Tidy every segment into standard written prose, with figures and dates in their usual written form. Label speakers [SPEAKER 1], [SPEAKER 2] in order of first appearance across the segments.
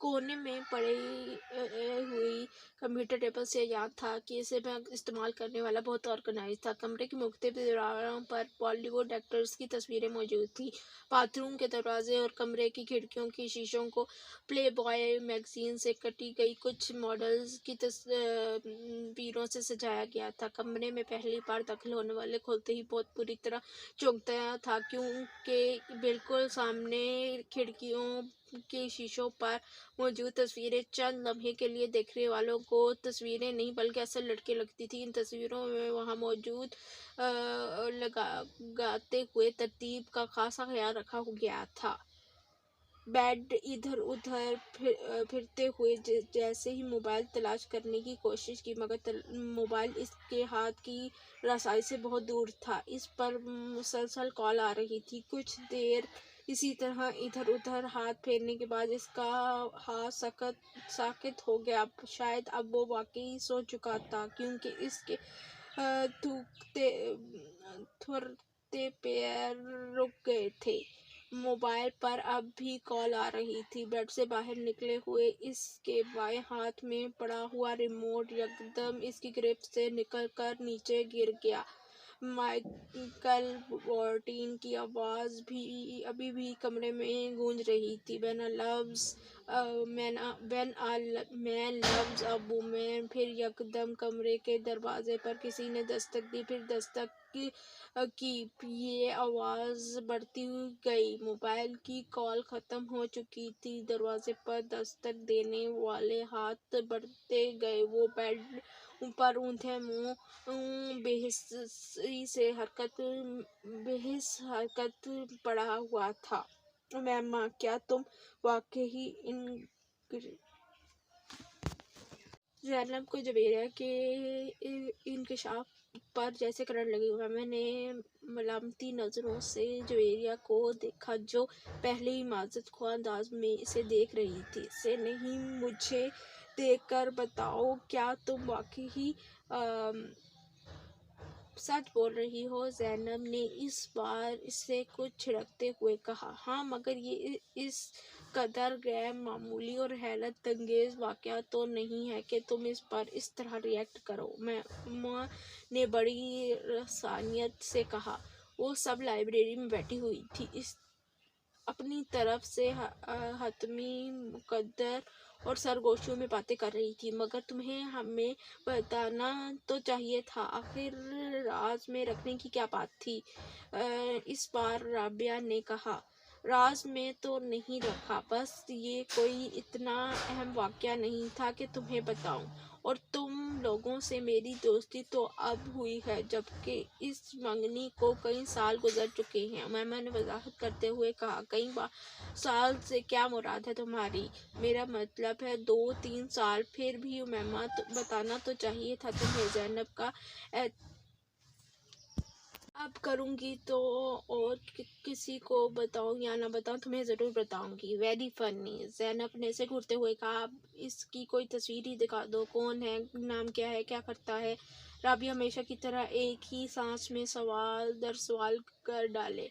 [SPEAKER 1] کونے میں پڑی ہوئی کمپیوٹر ٹیبل سے یاد تھا کہ اسے میں استعمال کرنے والا بہت آرگنائز تھا۔ کمرے کی مختلف دیواروں پر بالی ووڈ ایکٹرز کی تصویریں موجود تھیں۔ باتھ روم کے دروازے اور کمرے کی کھڑکیوں کی شیشوں کو پلے بوائے میگزین سے کٹی گئی کچھ ماڈلز کی تصویروں سے سجایا گیا تھا۔ کمرے میں پہلی بار داخل ہونے والے کھولتے ہی بہت بری طرح چونکتا تھا، کیونکہ بالکل سامنے کھڑکیوں کے شیشوں پر موجود تصویریں چند لمحے کے لیے دیکھنے والوں کو تصویریں نہیں بلکہ اصل لڑکے لگتی تھیں۔ ان تصویروں میں وہاں موجود لگاتے ہوئے ترتیب کا خاصا خیال رکھا گیا تھا۔ بیڈ ادھر ادھر پھرتے ہوئے جیسے ہی موبائل تلاش کرنے کی کوشش کی، مگر موبائل اس کے ہاتھ کی رسائی سے بہت دور تھا۔ اس پر مسلسل کال آ رہی تھی۔ کچھ دیر اسی طرح ادھر ادھر ہاتھ پھیرنے کے بعد اس کا ہاتھ ساکت ہو گیا۔ شاید اب وہ واقعی سو چکا تھا، کیونکہ اس کے تھرتے پیر رک گئے تھے۔ موبائل پر اب بھی کال آ رہی تھی۔ بیڈ سے باہر نکلے ہوئے اس کے بائیں ہاتھ میں پڑا ہوا ریموٹ یکدم اس کی گرفت سے نکل کر نیچے گر گیا۔ مائیکل بورٹن کی آواز ابھی بھی کمرے میں گونج رہی تھی۔ "When a man loves a woman". پھر یکدم کمرے کے دروازے پر کسی نے دستک دی، پھر دستک کی۔ یہ آواز بڑھتی گئی۔ موبائل کی کال ختم ہو چکی تھی۔ دروازے پر دستک دینے والے ہاتھ بڑھتے گئے۔ وہ بیڈ پر اونچے منہ بے حس حرکت پڑا ہوا تھا۔ "امیمہ، کیا تم واقعی زینب کو جویریہ کے انکشاف پر جیسے کرنٹ لگی"۔ امیمہ نے ملامتی نظروں سے جویریہ کو دیکھا، جو پہلے ہی معذرت خواہ انداز میں اسے دیکھ رہی تھی۔ "اسے نہیں، مجھے دیکھ کر بتاؤ، کیا تم واقعی سچ بول رہی ہو"۔ زینب نے اس بار اسے کچھ جھڑکتے ہوئے کہا۔ "ہاں، مگر یہ اس قدر غیر معمولی اور حیرت انگیز واقعہ تو نہیں ہے کہ تم اس پر اس طرح ری ایکٹ کرو"۔ امیمہ نے بڑی رسانیت سے کہا۔ وہ سب لائبریری میں بیٹھی ہوئی تھیں، اپنی طرف سے حتمی، مقدر اور سرگوشیوں میں باتیں کر رہی تھیں۔ "مگر تمہیں ہمیں بتانا تو چاہیے تھا، آخر راز میں رکھنے کی کیا بات تھی"۔ اس بار رابعہ نے کہا۔ "راز میں تو نہیں رکھا، بس یہ کوئی اتنا اہم واقعہ نہیں تھا کہ تمہیں بتاؤں، اور تم لوگوں سے میری دوستی تو اب ہوئی ہے، جبکہ اس منگنی کو کئی سال گزر چکے ہیں"۔ امیمہ نے وضاحت کرتے ہوئے کہا۔ "کئی سال سے کیا مراد ہے تمہاری"؟ "میرا مطلب ہے 2-3 سال"۔ "پھر بھی امیمہ، بتانا تو چاہیے تھا تمہیں"۔ زینب کا اب کروں گی تو، اور کسی کو بتاؤں یا نہ بتاؤں، تمہیں ضرور بتاؤں گی"۔ "Very funny". زینب نے سر گھڑتے ہوئے کہا۔ "اب اس کی کوئی تصویر ہی دکھا دو، کون ہے، نام کیا ہے، کیا کرتا ہے"۔ رابعہ ہمیشہ کی طرح ایک ہی سانس میں سوال در سوال کر ڈالے۔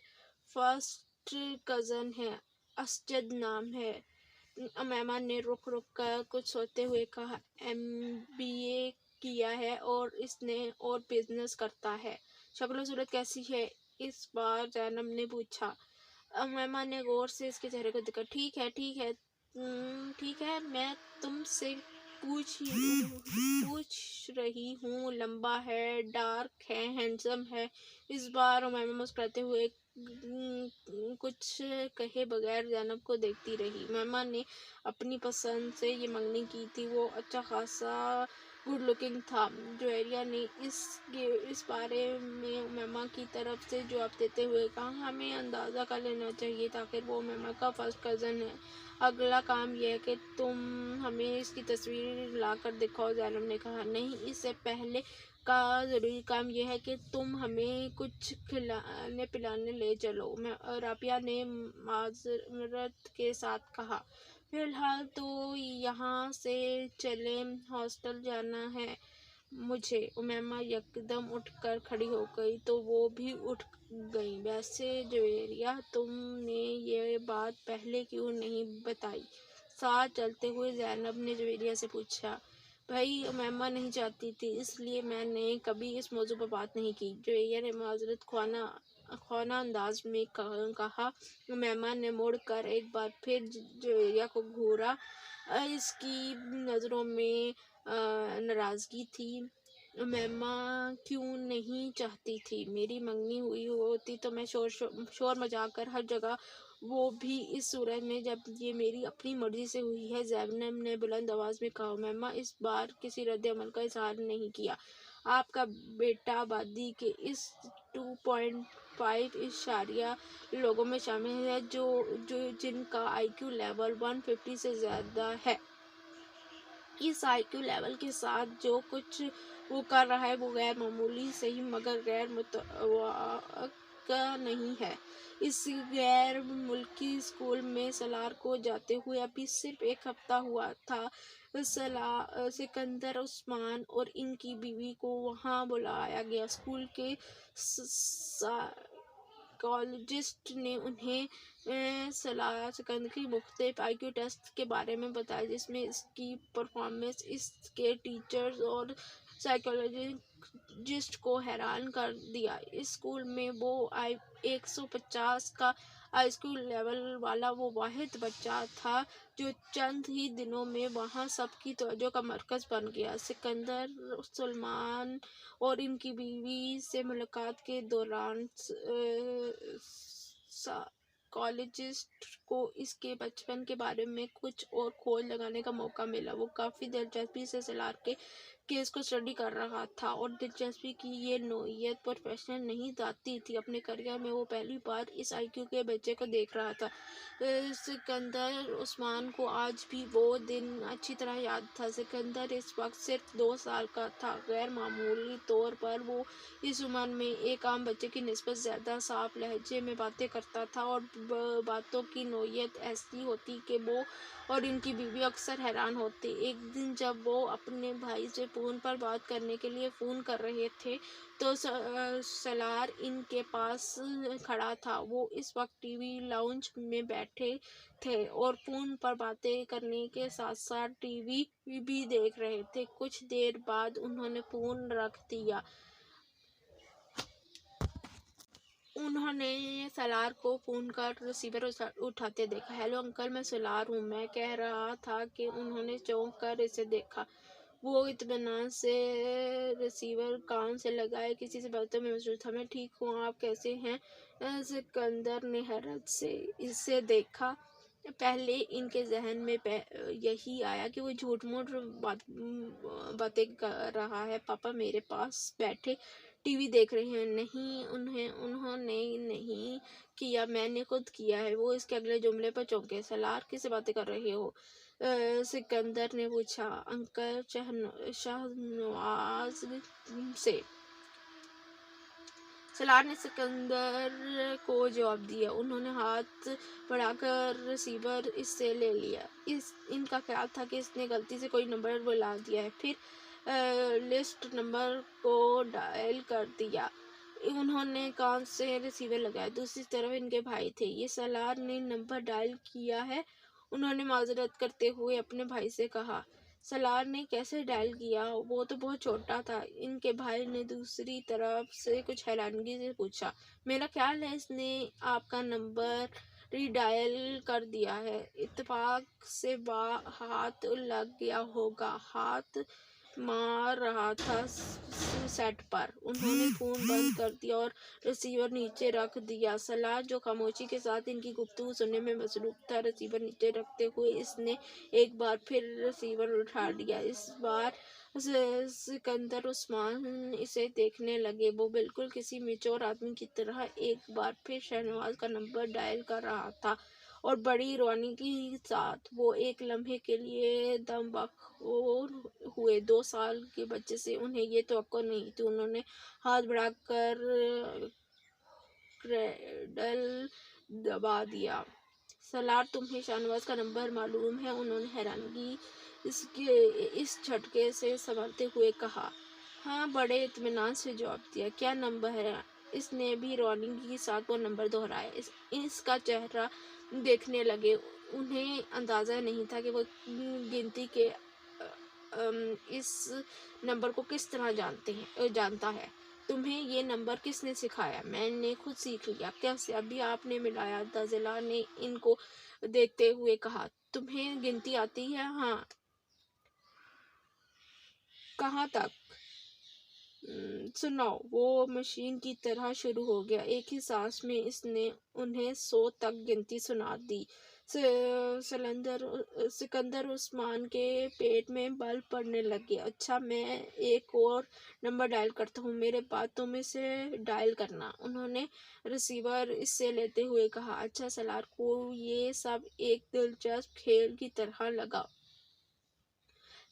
[SPEAKER 1] "فرسٹ کزن ہے، اسجد نام ہے"۔ امیمہ نے رک کر کچھ سوچتے ہوئے کہا۔ "MBA کیا ہے اور بزنس کرتا ہے"۔ "شکل و صورت کیسی ہے"؟ اس بار زینب نے پوچھا۔ امیمہ نے غور سے اس کے چہرے کو دیکھا۔ "ٹھیک ہے، میں تم سے پوچھ رہی ہوں"۔ "لمبا ہے، ڈارک ہے، ہینڈسم ہے"۔ اس بار امیمہ مسکراتے ہوئے کچھ کہے بغیر زینب کو دیکھتی رہی۔ امیمہ نے اپنی پسند سے یہ منگنی کی تھی، وہ اچھا خاصا گڈ لکنگ تھا۔ جویریہ نے اس بارے میں امیمہ کی طرف سے جواب دیتے ہوئے کہا۔ "ہمیں اندازہ کر لینا چاہیے تھا، آخر وہ امیمہ کا فرسٹ کزن ہے"۔ "اگلا کام یہ ہے کہ تم ہمیں اس کی تصویر لا کر دکھاؤ"۔ زینب نے کہا۔ "نہیں، اس سے پہلے کا ضروری کام یہ ہے کہ تم ہمیں کچھ کھلانے پلانے لے چلو"۔ رابعہ نے معذرت کے ساتھ کہا۔ "فی الحال تو یہاں سے چلیں، ہاسٹل جانا ہے مجھے"۔ امیمہ یکدم اٹھ کر کھڑی ہو گئی تو وہ بھی اٹھ گئیں۔ "ویسے جویریہ، تم نے یہ بات پہلے کیوں نہیں بتائی"۔ ساتھ چلتے ہوئے زینب نے جویریہ سے پوچھا۔ بھائی امیمہ نہیں چاہتی تھی، اس لیے میں نے کبھی اس موضوع پر بات نہیں کی، جویریہ نے معذرت خواہ انداز میں کہا۔ امیمہ نے مڑ کر ایک بار پھر جویریہ کو گھورا۔ اس کی نظروں میں ناراضگی تھی۔ امیمہ کیوں نہیں چاہتی تھی؟ میری منگنی ہوئی ہوتی تو میں شور مچا کر ہر جگہ، وہ بھی اس صورت میں جب یہ میری اپنی مرضی سے ہوئی ہے، زینب نے بلند آواز میں کہا۔ امیمہ اس بار کسی رد عمل کا اظہار نہیں کیا۔ آپ کا بیٹا آبادی کے اس 2.5 اشاریہ لوگوں میں شامل ہے جن کا آئی کیو لیول 150 سے زیادہ ہے۔ اس آئی کیو لیول کے ساتھ جو کچھ وہ کر رہا ہے وہ غیر معمولی صحیح مگر غیر متوقع نہیں ہے۔ اس غیر ملکی اسکول میں سالار کو جاتے ہوئے ابھی صرف ایک ہفتہ ہوا تھا۔ سکندر عثمان اور ان کی بیوی کو وہاں بلایا گیا۔ اسکول کے سائیکالوجسٹ نے انہیں سکندر کی مختلف آئی کیو ٹیسٹ کے بارے میں بتایا، جس میں اس کی پرفارمنس اس کے ٹیچرز اور سائیکالوجسٹ کو حیران کر دیا۔ اس اسکول میں وہ 150 کا آئی کیو لیول والا وہ واحد بچہ تھا جو چند ہی دنوں میں وہاں سب کی توجہ کا مرکز بن گیا۔ سکندر عثمان اور ان کی بیوی سے ملاقات کے دوران سائیکالوجسٹ کو اس کے بچپن کے بارے میں کچھ اور کھوج لگانے کا موقع ملا۔ وہ کافی دلچسپی سے سالار کے کیس کو اسٹڈی کر رہا تھا، اور دلچسپی کی یہ نوعیت پروفیشنل نہیں آتی تھی۔ اپنے کیریئر میں وہ پہلی بار اس آئی کیو کے بچے کو دیکھ رہا تھا۔ سکندر عثمان کو آج بھی وہ دن اچھی طرح یاد تھا۔ سکندر اس وقت صرف 2 سال کا تھا۔ غیر معمولی طور پر وہ اس عمر میں ایک عام بچے کی نسبت زیادہ صاف لہجے میں باتیں کرتا تھا، اور باتوں کی نوعیت ایسی ہوتی کہ وہ اور ان کی بیوی اکثر حیران ہوتے۔ ایک دن جب وہ اپنے بھائی سے فون پر بات کرنے کے لیے فون کر رہے تھے تو سالار ان کے پاس کھڑا تھا۔ وہ اس وقت ٹی وی لاؤنج میں بیٹھے تھے اور فون پر باتیں کرنے کے ساتھ ساتھ ٹی وی بھی دیکھ رہے تھے۔ کچھ دیر بعد انہوں نے فون رکھ دیا۔ انہوں نے سالار کو فون کا ریسیور اٹھاتے دیکھا۔ ہیلو انکل، میں سالار ہوں، میں کہہ رہا تھا کہ انہوں نے چونک کر اسے دیکھا۔ وہ اطمینان سے ریسیور کان سے لگائے کسی سے باتوں میں مصروف تھا۔ میں ٹھیک ہوں، آپ کیسے ہیں؟ سکندر نے حیرت سے اسے دیکھا۔ پہلے ان کے ذہن میں یہی آیا کہ وہ جھوٹ موٹ باتیں کر رہا ہے۔ پاپا میرے پاس بیٹھے ٹی وی دیکھ رہے ہیں۔ نہیں، انہوں نے نہیں کیا، میں نے خود کیا ہے۔ وہ اس کے اگلے جملے پر چونکے۔ سالار کس سے باتیں کر رہے ہو؟ سکندر نے پوچھا۔ انکل شاہنواز سے۔ سالار نے سکندر کو جواب دیا۔ انہوں نے ہاتھ بڑھا کر ریسیور اس سے لے لیا۔ ان کا خیال تھا کہ اس نے غلطی سے کوئی نمبر بلا دیا ہے۔ پھر لسٹ نمبر کو ڈائل کر دیا۔ انہوں نے کان سے ریسیور لگایا۔ دوسری طرف ان کے بھائی تھے۔ یہ سالار نے نمبر ڈائل کیا ہے، انہوں نے معذرت کرتے ہوئے اپنے بھائی سے کہا۔ سالار نے کیسے ڈائل کیا؟ وہ تو بہت چھوٹا تھا، ان کے بھائی نے دوسری طرف سے کچھ حیرانگی سے پوچھا۔ میرا خیال ہے اس نے آپ کا نمبر ری ڈائل کر دیا ہے، اتفاق سے ہاتھ لگ گیا ہوگا۔ ہاتھ مار رہا تھا سیٹ پر۔ انہوں نے فون بند کر دیا اور ریسیور نیچے رکھ دیا۔ سالار جو خاموشی کے ساتھ ان کی گفتگو سننے میں مصروف تھا، ریسیور نیچے رکھتے ہوئے اس نے ایک بار پھر ریسیور اٹھا لیا۔ اس بار سکندر عثمان اسے دیکھنے لگے۔ وہ بالکل کسی میچور آدمی کی طرح ایک بار پھر شاہنواز کا نمبر ڈائل کر رہا تھا، اور بڑی روانی کے ساتھ وہ ایک لمحے کے لیے دم بخور ہوئے۔ 2 سال کے بچے سے انہیں یہ توقع نہیں تھی۔ انہوں نے ہاتھ بڑھا کر کریڈل دبا دیا۔ سالار تمہیں شاہنواز کا نمبر معلوم ہے؟ انہوں نے حیرانگی اس جھٹکے سے سنبھلتے ہوئے کہا۔ ہاں، بڑے اطمینان سے جواب دیا۔ کیا نمبر ہے؟ اس نے بھی روانگی کے ساتھ وہ نمبر دہرایا۔ اس کا چہرہ دیکھنے لگے۔ انہیں اندازہ نہیں تھا کہ وہ گنتی کے اس نمبر کو کس طرح جانتا ہے۔ تمہیں یہ نمبر کس نے سکھایا؟ میں نے خود سیکھ لیا۔ کیسے؟ ابھی آپ نے ملایا، دازیلا نے ان کو دیکھتے ہوئے کہا۔ تمہیں گنتی آتی ہے؟ ہاں۔ کہاں تک؟ سناؤ۔ وہ مشین کی طرح شروع ہو گیا۔ ایک ہی سانس میں اس نے انہیں 100 تک گنتی سنا دی۔ سکندر عثمان کے پیٹ میں بل پڑنے لگے۔ اچھا، میں ایک اور نمبر ڈائل کرتا ہوں، میرے بعد تم اسے ڈائل کرنا، انہوں نے ریسیور اس سے لیتے ہوئے کہا۔ اچھا، سالار کو یہ سب ایک دلچسپ کھیل کی طرح لگا۔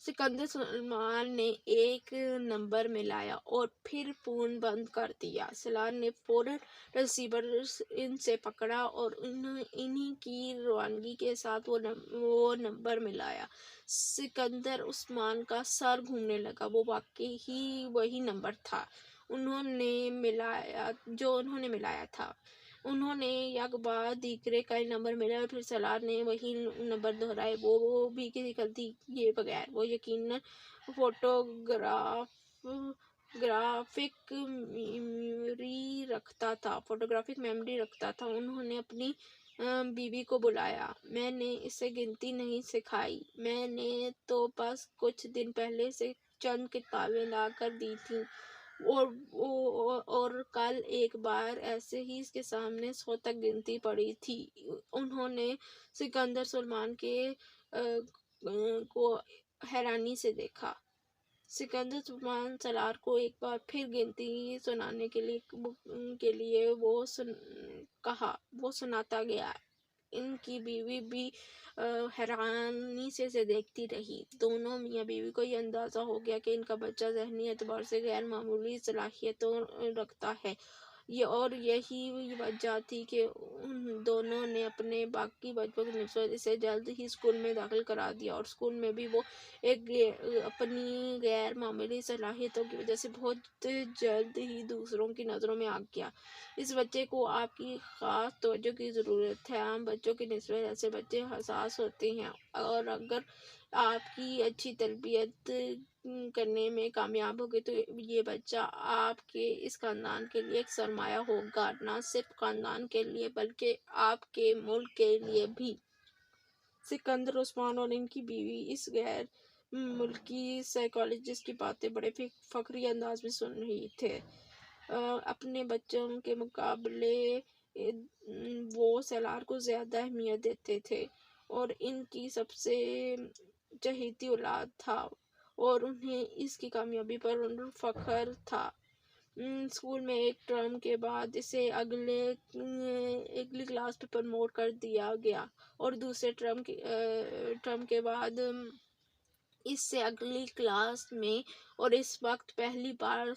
[SPEAKER 1] سکندر سلمان نے ایک نمبر ملایا اور پھر فون بند کر دیا۔ سالار نے فوراً ریسیور ان سے پکڑا اور انہی کی روانگی کے ساتھ وہ نمبر ملایا۔ سکندر عثمان کا سر گھومنے لگا۔ وہ واقعی ہی وہی نمبر تھا جو انہوں نے ملایا تھا۔ انہوں نے یک بعد دیگرے کئی نمبر ملائے اور پھر سالار نے وہی نمبر دہرائے، وہ بھی کسی غلطی کیے بغیر۔ وہ یقیناً فوٹوگرافک میموری رکھتا تھا۔ انہوں نے اپنی بیوی کو بلایا۔ میں نے اسے گنتی نہیں سکھائی، میں نے تو بس کچھ دن پہلے سے چند کتابیں لا کر دی تھیں اور کل ایک بار ایسے ہی اس کے سامنے 100 تک گنتی پڑی تھی۔ انہوں نے سکندر سلمان کو حیرانی سے دیکھا۔ سکندر سلمان سالار کو ایک بار پھر گنتی سنانے کے لیے وہ سناتا گیا۔ ان کی بیوی بھی حیرانی سے دیکھتی رہی۔ دونوں میاں بیوی کو یہ اندازہ ہو گیا کہ ان کا بچہ ذہنی اعتبار سے غیر معمولی صلاحیتوں رکھتا ہے، اور یہی وجہ تھی کہ ان دونوں نے اپنے باقی بچوں کی نسبت اسے جلد ہی اسکول میں داخل کرا دیا، اور اسکول میں بھی وہ اپنی غیر معمولی صلاحیتوں کی وجہ سے بہت جلد ہی دوسروں کی نظروں میں آ گیا۔ اس بچے کو آپ کی خاص توجہ کی ضرورت ہے۔ عام بچوں کی نسبت ایسے بچے حساس ہوتے ہیں، اور اگر آپ کی اچھی تربیت کرنے میں کامیاب ہوگے تو یہ بچہ آپ کے اس خاندان کے لیے ایک سرمایہ ہوگا، نہ صرف خاندان کے لیے بلکہ آپ کے ملک کے لیے بھی۔ سکندر عثمان اور ان کی بیوی اس غیر ملکی سائیکالوجسٹ کی باتیں بڑے فخری انداز میں سن رہے تھے۔ اپنے بچوں کے مقابلے وہ سالار کو زیادہ اہمیت دیتے تھے اور ان کی سب سے چہیتی اولاد تھا، اور انہیں اس کی کامیابی پر فخر تھا۔ اسکول میں ایک ٹرم کے بعد اسے اگلی کلاس میں پروموٹ کر دیا گیا، اور دوسرے ٹرم کے بعد اس سے اگلی کلاس میں، اور اس وقت پہلی بار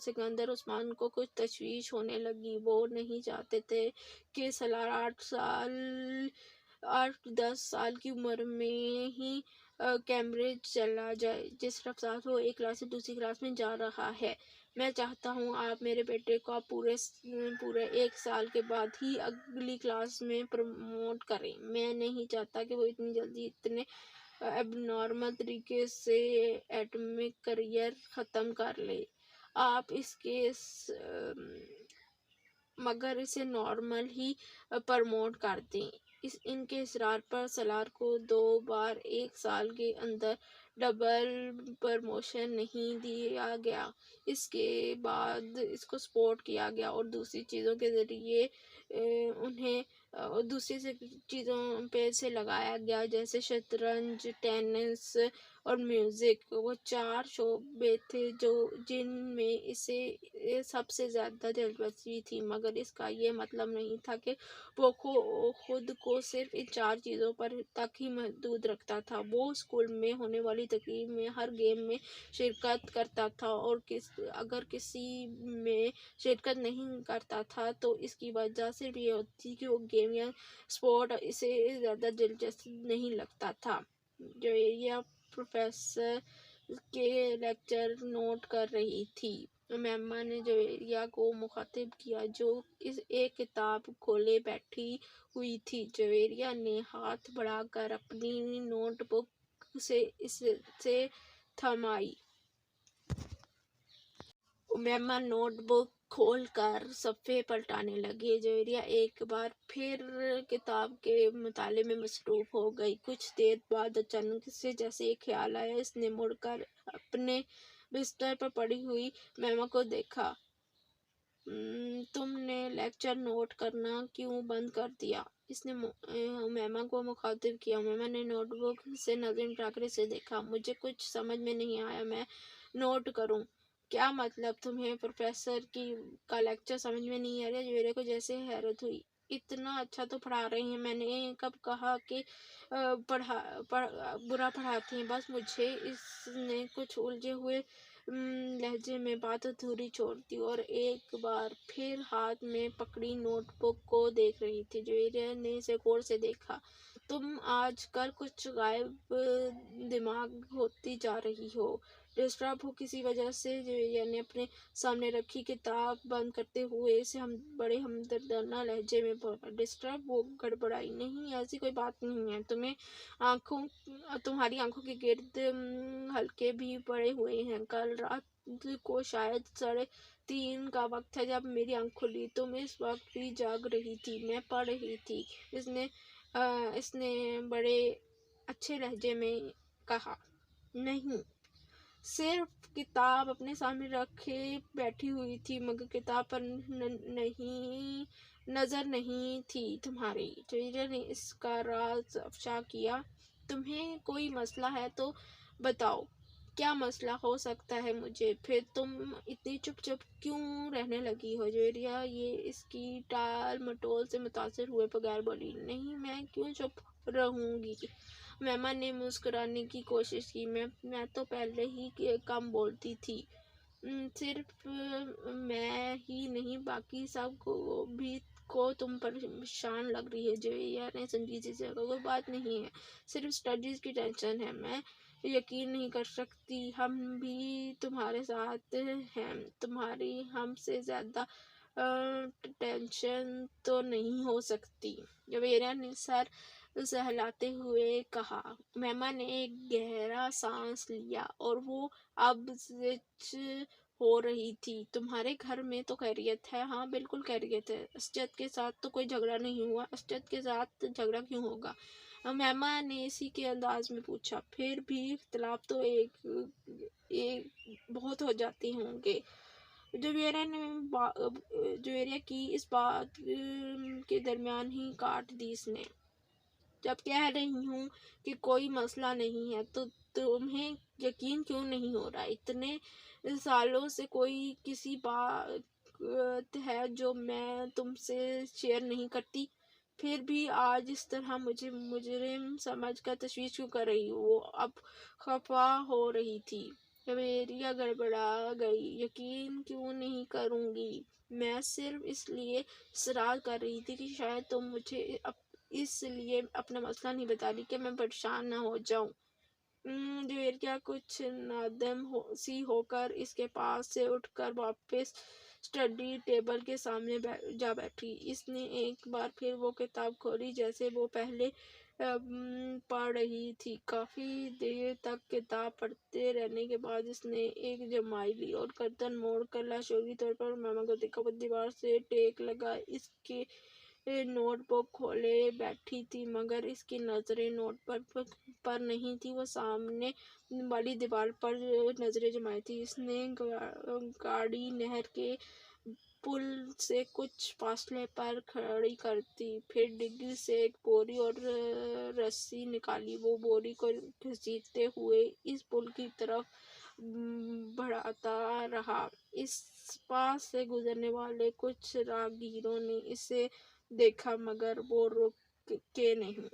[SPEAKER 1] سکندر عثمان کو کچھ تشویش ہونے لگی۔ وہ نہیں چاہتے تھے کہ سالار 8-10 سال کی عمر میں ہی کیمبرج چلا جائے، جس رفتار سے وہ ایک کلاس سے دوسری کلاس میں جا رہا ہے۔ میں چاہتا ہوں آپ میرے بیٹے کو پورے 1 سال کے بعد ہی اگلی کلاس میں پروموٹ کریں۔ میں نہیں چاہتا کہ وہ اتنی جلدی اتنے اب نارمل طریقے سے اکیڈمک کیریئر ختم کر لے۔ آپ مگر اسے نارمل ہی پروموٹ کر دیں۔ ان کے اصرار پر سالار کو 2 بار 1 سال کے اندر ڈبل پروموشن نہیں دیا گیا۔ اس کے بعد اس کو سپورٹ کیا گیا اور دوسری چیزوں کے ذریعے انہیں دوسری چیزوں پہ سے لگایا گیا، جیسے شطرنج، ٹینس اور میوزک۔ وہ 4 شعبے تھے جن میں اسے سب سے زیادہ دلچسپی تھی، مگر اس کا یہ مطلب نہیں تھا کہ وہ خود کو صرف ان 4 چیزوں تک ہی محدود رکھتا تھا۔ وہ اسکول میں ہونے والی تقریب میں ہر گیم میں شرکت کرتا تھا، اور اگر کسی میں شرکت نہیں کرتا تھا تو اس کی وجہ صرف یہ ہوتی تھی کہ وہ گیم یا اسپورٹ اسے زیادہ دلچسپ نہیں لگتا تھا۔ جویریہ پروفیسر کے لیکچر نوٹ کر رہی تھی۔ میمہ نے جویریہ کو مخاطب کیا جو اس ایک کتاب کھولے بیٹھی ہوئی تھی۔ جویریہ نے ہاتھ بڑھا کر اپنی نوٹ بک سے تھمائی۔ میمہ نوٹ بک کھول کر صفحے پلٹانے لگی۔ جویریہ ایک بار پھر کتاب کے مطالعے میں مصروف ہو گئی۔ کچھ دیر بعد اچانک اسے جیسے ایک خیال آیا۔ اس نے مڑ کر اپنے بستر پر پڑی ہوئی میمہ کو دیکھا۔ تم نے لیکچر نوٹ کرنا کیوں بند کر دیا؟ اس نے میمہ کو مخاطب کیا۔ میمہ نے نوٹ بک سے نظریں مٹا کر اسے دیکھا۔ مجھے کچھ سمجھ میں نہیں آیا، میں نوٹ کروں؟ کیا مطلب؟ تمہیں پروفیسر کا لیکچر سمجھ میں نہیں آ رہا؟ جویریہ کو جیسے حیرت ہوئی۔ اتنا اچھا تو پڑھا رہے ہیں، میں نے کب کہا کہ برا پڑھاتے ہیں؟ بس مجھے۔ اس نے کچھ الجھے ہوئے لہجے میں بات ادھوری چھوڑ دی اور ایک بار پھر ہاتھ میں پکڑی نوٹ بک کو دیکھ رہی تھی۔ جویریہ نے اسے غور سے دیکھا۔ تم آج کل کچھ غائب دماغ ہوتی جا رہی ہو، ڈسٹرب ہو کسی وجہ سے؟ جویریہ نے اپنے سامنے رکھی کتاب بند کرتے ہوئے اسے بڑے ہمدردانہ لہجے میں بولا۔ ڈسٹرب؟ وہ گڑبڑائی۔ نہیں، ایسی کوئی بات نہیں ہے۔ تمہاری آنکھوں کے گرد حلقے بھی پڑے ہوئے ہیں۔ کل رات کو شاید 3:30 کا وقت ہے جب میری آنکھ کھلی۔ تم اس وقت بھی جاگ رہی تھی۔ میں پڑھ رہی تھی، اس نے بڑے اچھے لہجے میں کہا۔ نہیں، صرف کتاب اپنے سامنے رکھے بیٹھی ہوئی تھی، مگر کتاب پر نظر نہیں تھی تمہاری۔ جویریہ نے اس کا راز افشا کیا۔ تمہیں کوئی مسئلہ ہے تو بتاؤ۔ کیا مسئلہ ہو سکتا ہے مجھے؟ پھر تم اتنی چپ کیوں رہنے لگی ہو؟ جویریہ یہ اس کی ٹال مٹول سے متاثر ہوئے بغیر بولی۔ نہیں، میں کیوں چپ رہوں گی؟ میمہ نے مسکرانے کی کوشش کی۔ میں تو پہلے ہی کم بولتی تھی۔ صرف میں ہی نہیں، باقی سب کو تم پریشان لگ رہی ہے۔ جویریہ نے سنجیدگی سے کہا۔ کوئی بات نہیں ہے، صرف اسٹڈیز کی ٹینشن ہے۔ میں یقین نہیں کر سکتی، ہم بھی تمہارے ساتھ ہیں۔ تمہاری ہم سے زیادہ ٹینشن تو نہیں ہو سکتی؟ جویریہ نے سر سہلاتے ہوئے کہا۔ میمہ نے ایک گہرا سانس لیا اور وہ اب زچ ہو رہی تھی۔ تمہارے گھر میں تو خیریت ہے؟ ہاں، بالکل خیریت ہے۔ اسجد کے ساتھ تو کوئی جھگڑا نہیں ہوا؟ اسجد کے ساتھ جھگڑا کیوں ہوگا؟ میمہ نے اسی کے انداز میں پوچھا۔ پھر بھی اختلاف تو ایک بہت ہو جاتے ہوں گے۔ جویریہ کی اس بات کے درمیان ہی کاٹ دی اس نے۔ جب کہہ رہی ہوں کہ کوئی مسئلہ نہیں ہے تو تمہیں یقین کیوں نہیں ہو رہا؟ اتنے سالوں سے کوئی کسی بات ہے جو میں تم سے شیئر نہیں کرتی؟ پھر بھی آج اس طرح مجھے مجرم سمجھ کر تشویش کیوں کر رہی ہو؟ وہ اب خفا ہو رہی تھی۔ جویریہ گڑبڑا گئی۔ یقین کیوں نہیں کروں گی؟ میں صرف اس لیے اصرار کر رہی تھی کہ شاید تم مجھے اس لیے اپنا مسئلہ نہیں بتا رہی کہ میں پریشان نہ ہو جاؤں۔ جویریہ کچھ نادم سی ہو کر اس کے پاس سے اٹھ کر واپس اسٹڈی ٹیبل کے سامنے جا بیٹھی۔ اس نے ایک بار پھر وہ کتاب کھولی جیسے وہ پہلے پڑھ رہی تھی۔ کافی دیر تک کتاب پڑھتے رہنے کے بعد اس نے ایک جرمائی لی اور گردن موڑ کر لاشعوری طور پر میمہ کو دیکھا۔ وہ دیوار سے ٹیک لگا اس کے نوٹ بک کھولے بیٹھی تھی، مگر اس کی نظریں نوٹ پر نہیں تھیں، وہ سامنے والی دیوار پر نظریں جمائے تھی۔ اس نے گاڑی نہر کے پل سے کچھ فاصلے پر کھڑی کر دی، پھر ڈگی سے ایک بوری اور رسی نکالی۔ وہ بوری کو گھسیٹتے ہوئے اس پل کی طرف بڑھاتا رہا۔ اس پاس سے گزرنے والے کچھ راہگیروں نے اسے دیکھا، مگر وہ رکے نہیں۔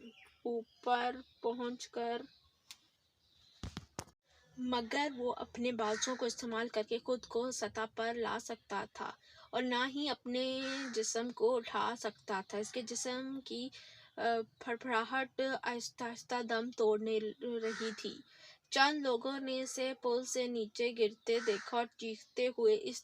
[SPEAKER 1] اوپر پہنچ کر مگر وہ اپنے بازوؤں کو استعمال کرکے خود کو سطح پر لا سکتا تھا اور نہ ہی اپنے جسم کو اٹھا سکتا تھا۔ اس کے جسم کی پھڑپھڑاہٹ آہستہ آہستہ دم توڑنے رہی تھی۔ چند لوگوں نے اسے پل سے نیچے گرتے دیکھا اور چیختے ہوئے اس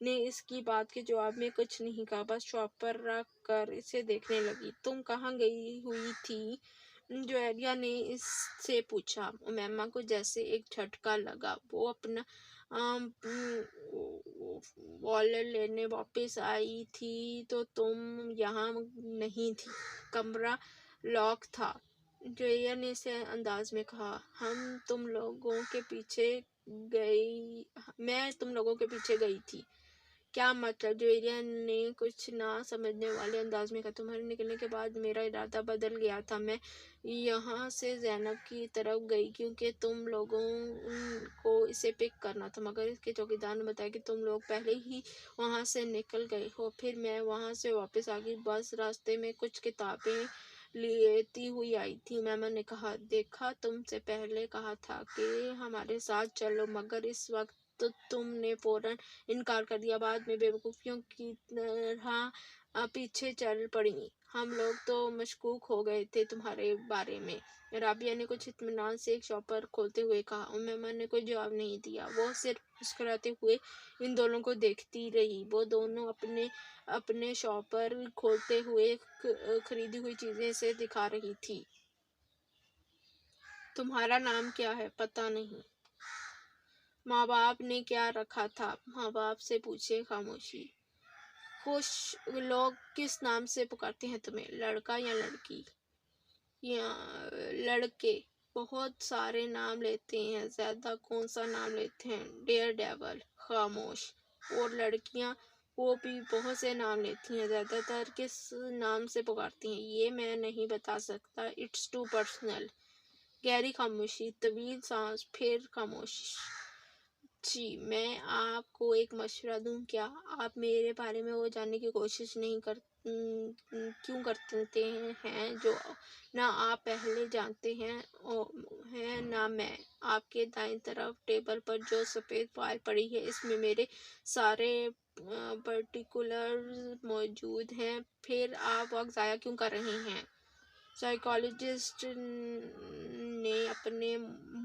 [SPEAKER 1] نے اس کی بات کے جواب میں کچھ نہیں کہا، بس شاپ پر رکھ کر اسے دیکھنے لگی۔ تم کہاں گئی ہوئی تھی؟ جویریہ نے اس سے پوچھا۔ امیمہ کو جیسے ایک جھٹکا لگا۔ وہ اپنا والٹ لینے واپس آئی تھی تو تم یہاں نہیں تھی، کمرہ لاک تھا، جویریہ نے اس انداز میں کہا۔ میں تم لوگوں کے پیچھے گئی تھی۔ کیا مطلب؟ جویریہ نے کچھ نہ سمجھنے والے انداز میں کہا۔ تمہارے نکلنے کے بعد میرا ارادہ بدل گیا تھا۔ میں یہاں سے زینب کی طرف گئی کیونکہ تم لوگوں کو اسے پک کرنا تھا، مگر اس کے چوکیدار نے بتایا کہ تم لوگ پہلے ہی وہاں سے نکل گئے ہو۔ پھر میں وہاں سے واپس آ گئی، بس راستے میں کچھ کتابیں لیتی ہوئی آئی تھی۔ امیمہ نے کہا۔ دیکھا، تم سے پہلے کہا تھا کہ ہمارے ساتھ چلو، مگر اس وقت تم نے فوراً انکار کر دیا، بعد میں بے وقوفیوں کی طرح پیچھے چل پڑیں۔ ہم لوگ تو مشکوک ہو گئے تھے تمہارے بارے میں۔ رابعہ نے کچھ اطمینان سے ایک شاپر کھولتے ہوئے کہا۔ امیمہ نے کوئی جواب نہیں دیا، وہ صرف مسکراتے ہوئے ان دونوں کو دیکھتی رہی۔ وہ دونوں اپنے شاپر کھولتے ہوئے خریدی ہوئی چیزیں اسے دکھا رہی تھی۔ تمہارا نام کیا ہے؟ پتہ نہیں۔ ماں باپ نے کیا رکھا تھا؟ ماں باپ سے پوچھے۔ خاموشی۔ لوگ کس نام سے پکارتے ہیں تمہیں؟ لڑکا یا لڑکی؟ لڑکے بہت سارے نام لیتے ہیں، زیادہ کون سا نام لیتے ہیں؟ Dear devil. خاموش۔ اور لڑکیاں؟ وہ بھی بہت سے نام لیتی ہیں، زیادہ تر کس نام سے پکارتی ہیں؟ یہ میں نہیں بتا سکتا، اٹس ٹو پرسنل۔ گہری خاموشی، طویل سانس، پھر خاموشی۔ میں آپ کو ایک مشورہ دوں کیا؟ آپ میرے بارے میں وہ جاننے کی کوشش کیوں کرتے ہیں جو نہ آپ پہلے جانتے ہیں نہ میں؟ آپ کے دائیں طرف ٹیبل پر جو سفید فائل پڑی ہے، اس میں میرے سارے پرٹیکولرز موجود ہیں، پھر آپ وقت ضائع کیوں کر رہے ہیں؟ سائیکالوجسٹ نے اپنے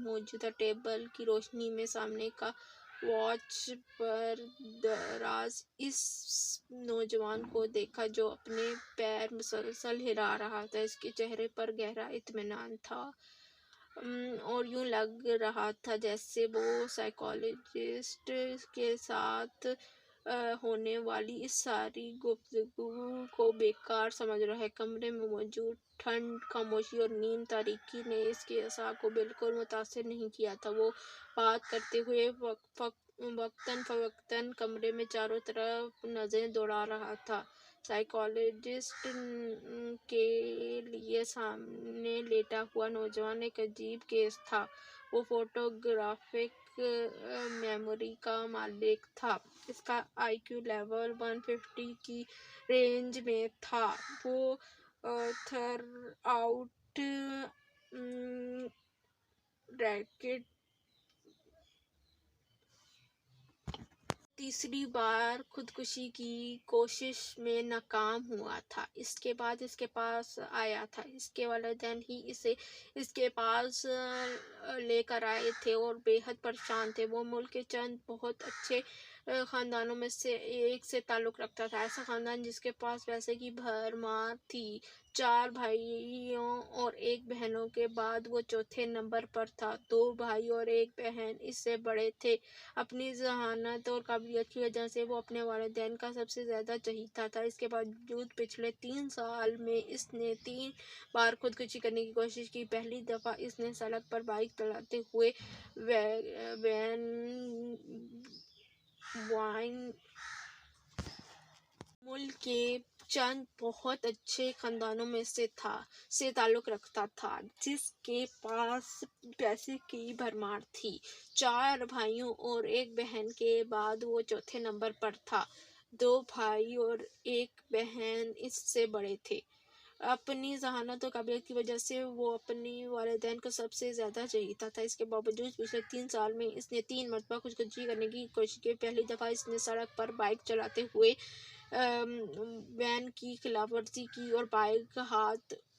[SPEAKER 1] موجودہ ٹیبل کی روشنی میں سامنے کا واچ پر دراز اس نوجوان کو دیکھا جو اپنے پیر مسلسل ہلا رہا تھا۔ اس کے چہرے پر گہرا اطمینان تھا اور یوں لگ رہا تھا جیسے وہ سائیکالوجسٹ کے ساتھ ہونے والی اس ساری گفتگو کو بیکار سمجھ رہا ہے۔ کمرے میں موجود ٹھنڈ، خاموشی اور نیم تاریکی نے اس کے اعصاب کو بالکل متاثر نہیں کیا تھا۔ وہ بات کرتے ہوئے وقتاً فوقتاً کمرے میں چاروں طرف نظریں دوڑا رہا تھا۔ سائیکالوجسٹ کے لیے سامنے لیٹا ہوا نوجوان ایک عجیب کیس تھا۔ وہ فوٹو گرافک میموری کا مالک تھا۔ اس کا آئی کیو لیول 150 کی رینج میں تھا۔ وہ تھر آؤٹ ریکٹ تیسری بار خودکشی کی کوشش میں ناکام ہوا تھا۔ اس کے بعد اس کے پاس آیا تھا۔ اس کے والدین ہی اسے اس کے پاس لے کر آئے تھے اور بے حد پریشان تھے۔ وہ ملک کے چند بہت اچھے خاندانوں میں سے ایک سے تعلق رکھتا تھا، ایسا خاندان جس کے پاس پیسے کی بھرمار تھی۔ 4 بھائیوں اور 1 بہنوں کے بعد وہ چوتھے نمبر پر تھا۔ 2 بھائی اور 1 بہن اس سے بڑے تھے۔ اپنی ذہانت اور قابلیت کی وجہ سے وہ اپنے والدین کا سب سے زیادہ چہیتا تھا۔ اس کے باوجود پچھلے 3 سال میں اس نے 3 بار خودکشی کرنے کی کوشش کی۔ پہلی دفعہ اس نے سڑک پر بائیک چلاتے ہوئے ملک کے چند بہت اچھے خاندانوں میں سے تعلق رکھتا تھا، جس کے پاس پیسے کی بھرمار تھی۔ 4 بھائیوں اور 1 بہن کے بعد وہ چوتھے نمبر پر تھا۔ 2 بھائی اور 1 بہن اس سے بڑے تھے۔ اپنی ذہانت اور قابلیت کی وجہ سے وہ اپنے والدین کا سب سے زیادہ چہیتا تھا۔ اس کے باوجود پچھلے 3 سال میں اس نے 3 مرتبہ خودکشی کرنے کی کوشش کی۔ پہلی دفعہ اس نے سڑک پر بائیک چلاتے ہوئے وین کی خلاف ورزی کی اور بائیک ہاتھ